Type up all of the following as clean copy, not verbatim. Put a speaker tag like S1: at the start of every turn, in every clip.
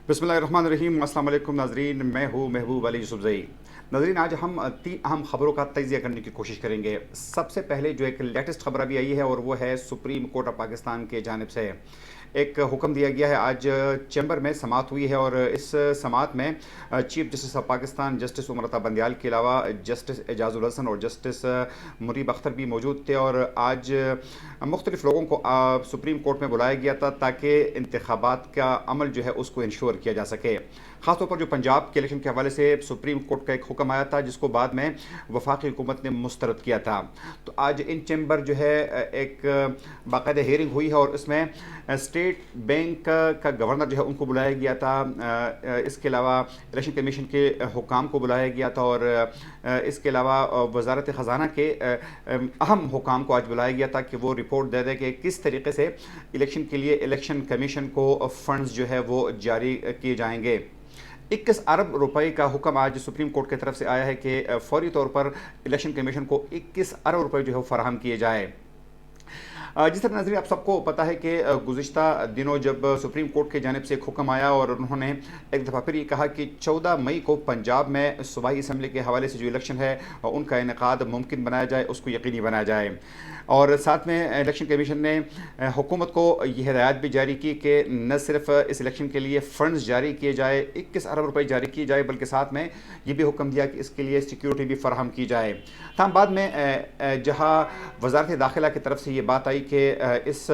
S1: बिस्मिल्लाहिर्रहमानिर्रहीम। अस्सलाम वालेकुम नाजरीन, मैं हूँ महबूब अली यूसुफजई। नाजरीन, आज हम तीन अहम खबरों का तजिया करने की कोशिश करेंगे। सबसे पहले जो एक लेटेस्ट खबर अभी आई है और वो है सुप्रीम कोर्ट ऑफ पाकिस्तान के जानिब से एक हुक्म दिया गया है। आज चैम्बर में समाअत हुई है और इस समाअत में chief justice of Pakistan justice Umar Ata Bandial के अलावा जस्टिस एजाजुल हसन और जस्टिस मुनीब अख्तर भी मौजूद थे। और आज मुख्तलिफ लोगों को सुप्रीम कोर्ट में बुलाया गया था ताकि इंतखाबात का अमल जो है उसको इंश्योर किया जा सके। ख़ासतौर पर जो पंजाब के इलेक्शन के हवाले से सुप्रीम कोर्ट का एक हुक्म आया था जिसको बाद में वफाकी हुकूमत ने मुस्तरद किया था। तो आज इन चैम्बर जो है एक बाकायदा हेयरिंग हुई है और इसमें स्टेट बैंक का गवर्नर जो है उनको बुलाया गया था। इसके अलावा इलेक्शन कमीशन के हुकाम को बुलाया गया था और इसके अलावा वजारत ख़जाना के अहम हुकाम को आज बुलाया गया था कि वो रिपोर्ट दे दें कि किस तरीके से इलेक्शन के लिए इलेक्शन कमीशन को फंड्स जो है वो जारी किए जाएंगे। 21 अरब रुपए का हुक्म आज सुप्रीम कोर्ट की तरफ से आया है कि फौरी तौर पर इलेक्शन कमीशन को 21 अरब रुपए जो है फराहम किए जाए। जिस तरह नजरिए आप सबको पता है कि गुज़िश्ता दिनों जब सुप्रीम कोर्ट की जानिब से एक हुक्म आया और उन्होंने एक दफ़ा फिर ये कहा कि 14 मई को पंजाब में सूबाई असम्बली के हवाले से जो इलेक्शन है उनका इनेकाद मुमकिन बनाया जाए, उसको यकीनी बनाया जाए। और साथ में इलेक्शन कमीशन ने हुकूमत को यह हिदायत भी जारी की कि न सिर्फ इस इलेक्शन के लिए फ़ंड्स जारी किए जाए, 21 अरब रुपए जारी किए जाए, बल्कि साथ में ये भी हुक्म दिया कि इसके लिए सिक्योरिटी भी फराहम की जाए। तमाम बाद में जहाँ वजारत दाखिला की तरफ से ये बात आई कि इस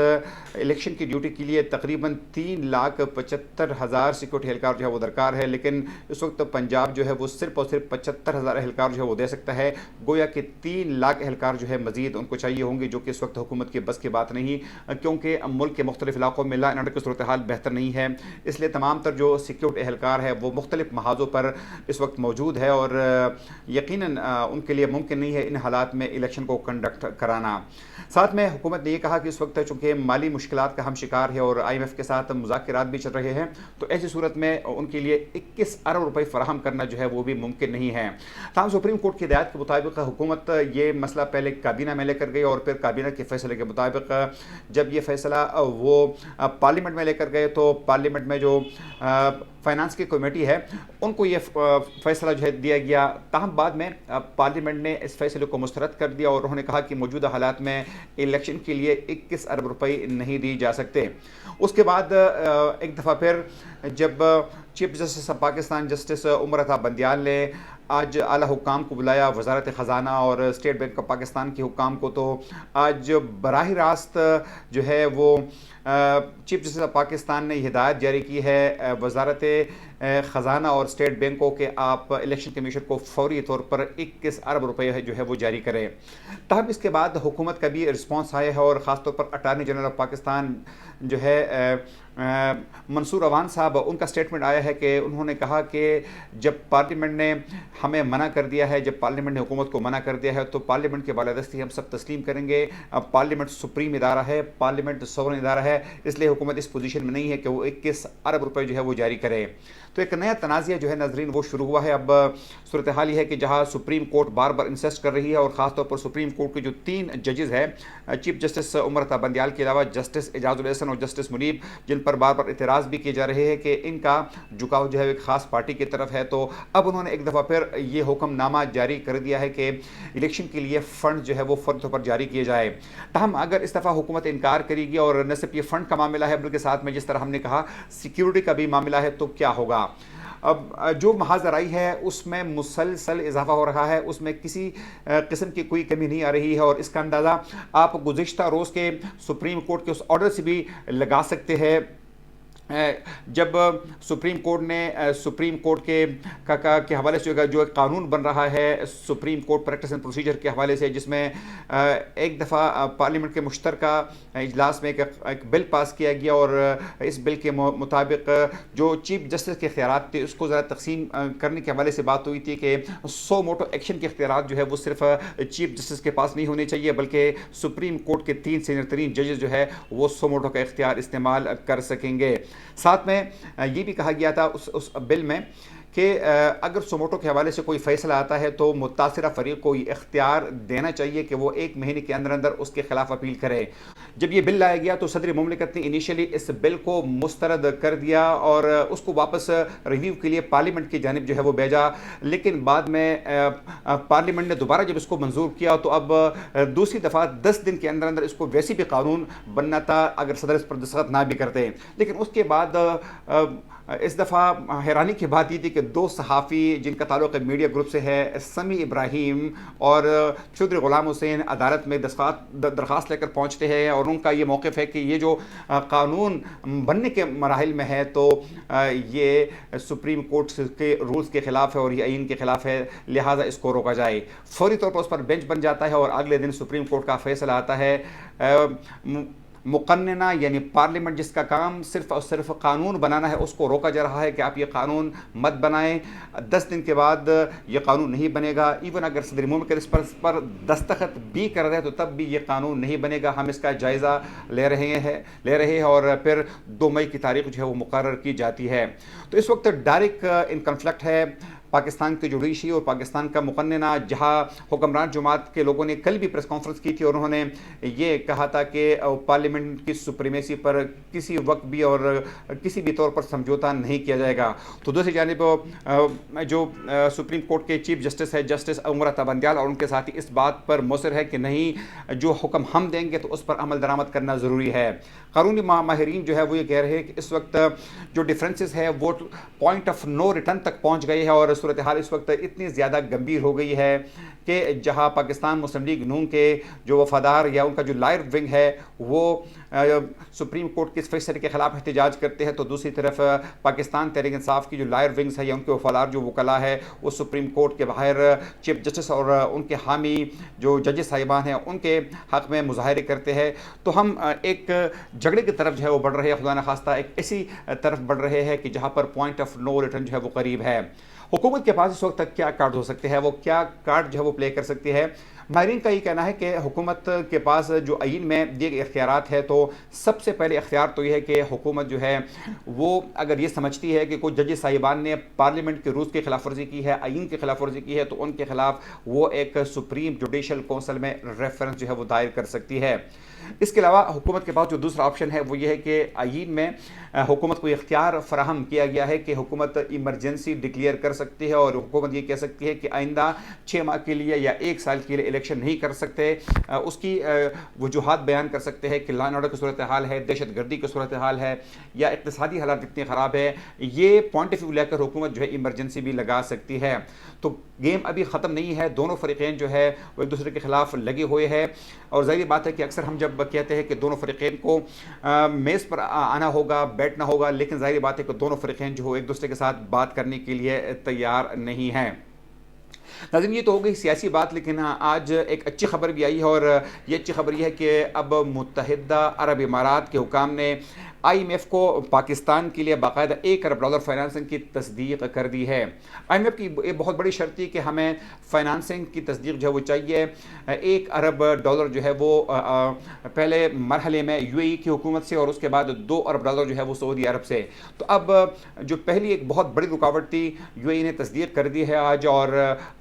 S1: इलेक्शन की ड्यूटी के लिए तकरीबन 3,75,000 सिक्योरिटी एहलकार जो है वो दरकार है, लेकिन इस वक्त पंजाब जो है वो सिर्फ और सिर्फ 75,000 एहलकार जो है वो दे सकता है। गोया कि 3 लाख एहलकार जो है मजीद उनको चाहिए होंगे, जो कि इस वक्त हुकूमत के बस की बात नहीं, क्योंकि मुल्क के मुख्तलिफ इलाकों में लॉ एंड ऑर्डर की सूरत हाल बेहतर नहीं है। इसलिए तमाम तर जो सिक्योरिटी एहलकार है वो मुख्तलिफ महाजों पर इस वक्त मौजूद है और यकीनन उनके लिए मुमकिन नहीं है इन हालात में इलेक्शन को कंडक्ट कराना। साथ में हुकूमत ने यह कहा कि इस वक्त चूँकि माली मुश्किलात का हम शिकार है और IMF के साथ मुज़ाकरात भी चल रहे हैं, तो ऐसी सूरत में उनके लिए 21 अरब रुपए फराहम करना जो है वो भी मुमकिन नहीं है। तमाम सुप्रीम कोर्ट की हिदायत के मुताबिक हुकूमत ये मसला पहले काबीना में लेकर गई और फिर काबीना के फैसले के मुताबिक जब ये फैसला वो पार्लियामेंट में लेकर गए तो पार्लियामेंट में जो फाइनेंस की कमेटी है उनको ये फैसला जो है दिया गया। ताहम बाद में पार्लियामेंट ने इस फैसले को मुस्तरद कर दिया और उन्होंने कहा कि मौजूदा हालात में इलेक्शन के लिए 21 अरब रुपए नहीं दी जा सकते। उसके बाद एक दफ़ा फिर जब chief justice of Pakistan justice Umar Ata Bandial ने आज आला हुकाम को बुलाया, वजारत ख़जाना और स्टेट बैंक ऑफ पाकिस्तान के हुकाम को, तो आज बराह रास्त जो है वो चीफ जस्टिस ऑफ पाकिस्तान ने हिदायत जारी की है वजारत ख़जाना और स्टेट बैंकों के आप इलेक्शन कमीशन को फौरी तौर पर 21 अरब रुपए जो है वो जारी करें। तब इसके बाद हुकूमत का भी रिस्पॉन्स आया है और ख़ासतौर पर अटारनी जनरल ऑफ पाकिस्तान जो है मंसूर अवान साहब, उनका स्टेटमेंट आया है कि उन्होंने कहा कि जब पार्लियामेंट ने हमें मना कर दिया है, जब पार्लियामेंट ने हुकूमत को मना कर दिया है तो पार्लियामेंट के बालादस्ती हम सब तस्लीम करेंगे। अब पार्लियामेंट सुप्रीम इदारा है, पार्लियामेंट सोवरेन इदारा है, इसलिए हुकूमत इस पोजीशन में नहीं है कि वो 21 अरब रुपए जो है वो जारी करे। तो एक नया तनाज़ा जो है नाज़रीन वो शुरू हुआ है। अब सूरत हाल ही है कि जहाँ सुप्रीम कोर्ट बार बार इंसिस्ट कर रही है और ख़ासतौर पर सुप्रीम कोर्ट के जो 3 जजेस हैं, चीफ जस्टिस उमर अता बंदियाल के अलावा जस्टिस एजाजुल हसन और जस्टिस मुनीब, जिन पर बार बार इतराज़ भी किए जा रहे हैं कि इनका झुकाव जो है एक ख़ास पार्टी की तरफ है, तो अब उन्होंने एक दफ़ा फिर ये हुक्मनामा जारी कर दिया है कि इलेक्शन के लिए फ़ंड जो है वो फौरी तौर पर जारी किए जाए। तहम अगर इस दफ़ा हुकूमत इनकार करेगी और न सिर्फ ये फ़ंड का मामला है बल्कि साथ में जिस तरह हमने कहा सिक्योरिटी का भी मामला है, तो क्या होगा। अब जो महाजराई है उसमें मुसलसल इजाफा हो रहा है, उसमें किसी किस्म की कोई कमी नहीं आ रही है और इसका अंदाज़ा आप गुज़िश्ता रोज़ के सुप्रीम कोर्ट के उस ऑर्डर से भी लगा सकते हैं जब सुप्रीम कोर्ट ने सुप्रीम कोर्ट के हवाले से जो एक कानून बन रहा है supreme court practice and procedure के हवाले से, जिसमें एक दफ़ा पार्लियामेंट के मुश्तरका इजलास में एक बिल पास किया गया और इस बिल के मुताबिक जो चीफ जस्टिस के इख्तियारात थे उसको ज़रा तकसीम करने के हवाले से बात हुई थी कि 100 मोटो एक्शन के इख्तियारात जो है वो सिर्फ चीफ जस्टिस के पास नहीं होने चाहिए, बल्कि सुप्रीम कोर्ट के 3 सीनियर तरीन जजेस जो है वो 100 मोटो का इख्तियार इस्तेमाल कर सकेंगे। साथ में ये भी कहा गया था उस बिल में कि अगर सुमोटो के हवाले से कोई फ़ैसला आता है तो मुतासिरा फ़रीक को ये इख्तियार देना चाहिए कि वो 1 महीने के अंदर अंदर उसके ख़िलाफ़ अपील करे। जब ये बिल लाया गया तो सदर मुमलिकत ने इनिशियली इस बिल को मुस्तरद कर दिया और उसको वापस रिव्यू के लिए पार्लियामेंट की जानिब जो है वो भेजा, लेकिन बाद में पार्लियामेंट ने दोबारा जब इसको मंजूर किया तो अब दूसरी दफ़ा 10 दिन के अंदर अंदर इसको वैसे भी कानून बनना था अगर सदर इस पर दस्तखत ना भी करते। लेकिन उसके बाद इस दफ़ा हैरानी की बात ये थी कि दो सहाफ़ी जिनका ताल्लुक़ मीडिया ग्रुप से है, समी इब्राहिम और चौधरी ग़ुलाम हुसैन, अदालत में दरख्वास्त लेकर पहुँचते हैं और उनका ये मौक़िफ़ है कि ये जो कानून बनने के मराहिल में है तो ये सुप्रीम कोर्ट के रूल्स के ख़िलाफ़ है और ये आइन के ख़िलाफ़ है, लिहाजा इसको रोका जाए। फौरी तौर पर उस पर बेंच बन जाता है और अगले दिन सुप्रीम कोर्ट का फ़ैसला आता है। मुक़न्नना यानी पार्लियामेंट जिसका काम सिर्फ़ और सिर्फ कानून बनाना है, उसको रोका जा रहा है कि आप ये कानून मत बनाएं। 10 दिन के बाद ये कानून नहीं बनेगा। इवन अगर सदर मुमलिकत इस पर दस्तखत भी कर रहे हैं तो तब भी ये कानून नहीं बनेगा। हम इसका जायज़ा ले रहे हैं और फिर 2 मई की तारीख जो है वो मुकर्रर की जाती है। तो इस वक्त डायरेक्ट इन कन्फ्लिक्ट है पाकिस्तान की जुडिशरी और पाकिस्तान का मुक़न्नना, जहाँ हुक्मरान जमात के लोगों ने कल भी प्रेस कॉन्फ्रेंस की थी और उन्होंने ये कहा था कि पार्लियामेंट की सुप्रीमेसी पर किसी वक्त भी और किसी भी तौर पर समझौता नहीं किया जाएगा। तो दूसरी जानिब जो सुप्रीम कोर्ट के चीफ जस्टिस है, जस्टिस उमर अता बंदियाल, और उनके साथी इस बात पर मुसर है कि नहीं, जो हुक्म हम देंगे तो उस पर अमल दरामद करना ज़रूरी है। कानूनी माहिरीन जो है वो ये कह रहे हैं कि इस वक्त जो डिफरेंसेस है वो पॉइंट ऑफ नो रिटर्न तक पहुँच गए हैं और सूरत हाल इस वक्त इतनी ज़्यादा गंभीर हो गई है कि जहां पाकिस्तान मुस्लिम लीग नून के जो वफादार या उनका जो लायर विंग है वो सुप्रीम कोर्ट के इस फैसले के खिलाफ एहतजाज करते हैं, तो दूसरी तरफ पाकिस्तान तहरीक इंसाफ की जो लायर विंग्स है या उनके वफादार जो वकला है वो सुप्रीम कोर्ट के बाहर चीफ जस्टिस और उनके हामी जो जजेस साहिबान हैं उनके हक़ में मुजाहरे करते हैं। तो हम एक झगड़े की तरफ जो है वो बढ़ रहे हैं, खुदा न खास्ता एक ऐसी तरफ बढ़ रहे हैं कि जहाँ पर पॉइंट ऑफ नो रिटर्न जो है वो करीब है। हुकूमत के पास इस वक्त तक क्या कार्ड हो सकते हैं, वो क्या कार्ड जो है वो प्ले कर सकती है। माहिरीन का ये कहना है कि हुकूमत के पास जो आइन में दिए गए इख्तियारात है, तो सबसे पहले इख्तियार तो ये है कि हुकूमत जो है वो अगर ये समझती है कि कोई जज साहिबान ने पार्लियामेंट के रूल्स की खिलाफ वर्जी की है, आइन की खिलाफ वर्जी की है, तो उनके खिलाफ वो एक सुप्रीम जुडिशल कौंसिल में रेफरेंस जो है वो दायर कर सकती है। इसके अलावा हुकूमत के पास जो दूसरा ऑप्शन है वो ये है कि आइन में हुकूमत को इख्तियार फराहम किया गया है कि हुकूमत इमरजेंसी डिक्लेयर कर सकती है और हुकूमत ये कह सकती है कि आइंदा 6 माह के लिए या 1 साल के लिए इलेक्शन नहीं कर सकते। उसकी वजूहात बयान कर सकते हैं कि लॉ एंड ऑर्डर की सूरत हाल है, दहशत गर्दी की सूरत हाल है या इक़्तिसादी हालात इतनी ख़राब है, ये पॉइंट ऑफ व्यू लेकर हुकूमत जो है इमरजेंसी भी लगा सकती है। तो गेम अभी ख़त्म नहीं है, दोनों फ़रीक़ैन जो है वो एक दूसरे के ख़िलाफ़ लगे हुए हैं और ज़ाहिर बात है कि अक्सर हम जब कहते हैं कि दोनों फ़रीक़ैन को मेज़ पर आना होगा, बैठना होगा, लेकिन ज़ाहिर बात है कि दोनों फ़रीक़ैन जो हो एक दूसरे के साथ बात करने के लिए तैयार नहीं हैं। नाज़रीन, ये तो हो गई सियासी बात, लेकिन आज एक अच्छी खबर भी आई है और ये अच्छी खबर ये है कि अब मुत्तहिदा अरब इमारात के हुकाम ने IMF को पाकिस्तान के लिए बाकायदा $1 अरब फाइनेंसिंग की तस्दीक कर दी है। IMF की एक बहुत बड़ी शर्त थी कि हमें फाइनेंसिंग की तस्दीक जो है वो चाहिए। $1 अरब जो है वो पहले मरहले में UAE की हुकूमत से और उसके बाद $2 अरब जो है वो सऊदी अरब से। तो अब जो पहली एक बहुत बड़ी रुकावट थी UAE ने तस्दीक कर दी है आज, और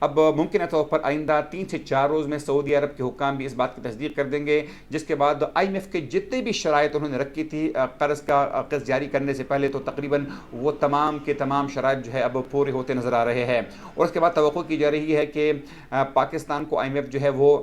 S1: अब मुमकिन तौर पर आइंदा 3 से 4 रोज़ में सऊदी अरब के हुकाम भी इस बात की तस्दीक कर देंगे, जिसके बाद IMF के जितने भी शराइत उन्होंने रखी थी का कर्ज जारी करने से पहले, तो तकरीबन वो तमाम के तमाम शराइत जो है अब पूरे होते नज़र आ रहे हैं। और उसके बाद तवक्को की जा रही है कि पाकिस्तान को IMF जो है वो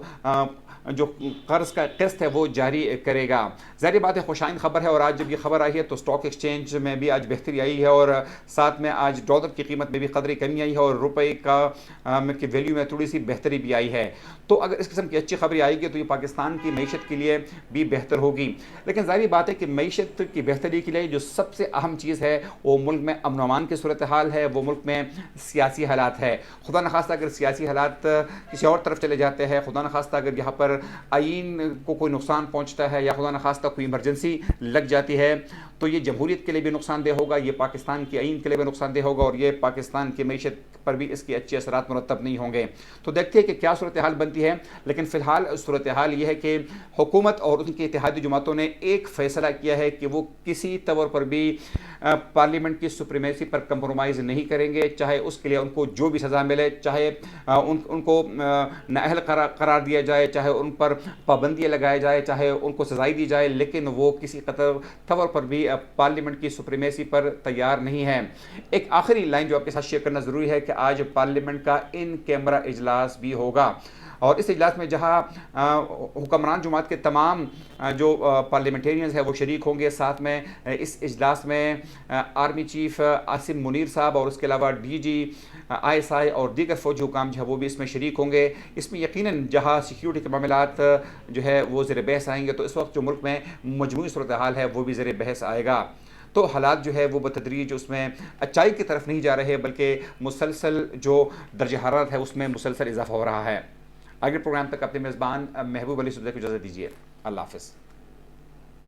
S1: जो कर्ज का किस्त है वो जारी करेगा। ज़ाहिर बात है खुशाइन खबर है और आज जब ये खबर आई है तो स्टॉक एक्सचेंज में भी आज बेहतरी आई है और साथ में आज डॉलर की कीमत में भी कदरी कमी आई है और रुपए का की वैल्यू में थोड़ी सी बेहतरी भी आई है। तो अगर इस किस्म की अच्छी खबरें आएगी तो ये पाकिस्तान की मीशत के लिए भी बेहतर होगी। लेकिन ज़ाहिर बात है कि मीशत की बेहतरी के लिए जो सबसे अहम चीज़ है वो मुल्क में अमन अमान की सूरत हाल है, वो मुल्क में सियासी हालात है। खुदा न खास्ता अगर सियासी हालात किसी और तरफ चले जाते हैं, खुदा न खास्ता अगर यहाँ पर आइन को कोई नुकसान पहुँचता है या खुदा न खास्ता कोई इमरजेंसी लग जाती है, तो ये जमहूरियत के लिए भी नुकसानदेह होगा, ये पाकिस्तान की आइन के लिए भी नुकसानदेह होगा और ये पाकिस्तान की मीशत पर भी इसके अच्छे असरात मुरतब नहीं होंगे। तो देखते हैं कि क्या सूरत हाल बनती है। लेकिन फ़िलहाल सूरत हाल ये है कि हुकूमत और उनकी इत्तेहादी जमातों ने एक फ़ैसला किया है कि वो किसी तौर पर भी पार्लियामेंट की सुप्रीमेसी पर कंप्रोमाइज़ नहीं करेंगे, चाहे उसके लिए उनको जो भी सज़ा मिले, चाहे उनको नाअहल करार दिया जाए, चाहे उन पर पाबंदियाँ लगाई जाए, चाहे उनको सजाएं दी जाए, लेकिन वो किसी तौर पर भी पार्लियामेंट की सुप्रीमेसी पर तैयार नहीं है। एक आखिरी लाइन जो आपके साथ शेयर करना ज़रूरी है कि आज पार्लियामेंट का इन कैमरा इजलास भी होगा, और इस इजलास में जहां हुक्मरान जमात के तमाम जो पार्लियामेंटेरियंस हैं वो शरीक होंगे। साथ में इस इजलास में आर्मी चीफ आसिम मुनीर साहब और उसके अलावा DG ISI और दीगर फौजी हुकाम जो है वो भी इसमें शरीक होंगे। इसमें यकीनन जहां सिक्योरिटी के मामलात जो है वो ज़ेर बहस आएंगे, तो इस वक्त जो मुल्क में मजमूई सूरत हाल है वो भी ज़ेर बहस आएगा। तो हालात जो है वो बतदरीज उसमें अच्छाई की तरफ नहीं जा रहे, बल्कि मुसलसल जो दर्ज हरारत है उसमें मुसलसल इजाफा हो रहा है। आगे प्रोग्राम तक अपने मेज़बान महबूब अली सुबज़ई को इजाज़त दीजिए। अल्लाह हाफ़िज़।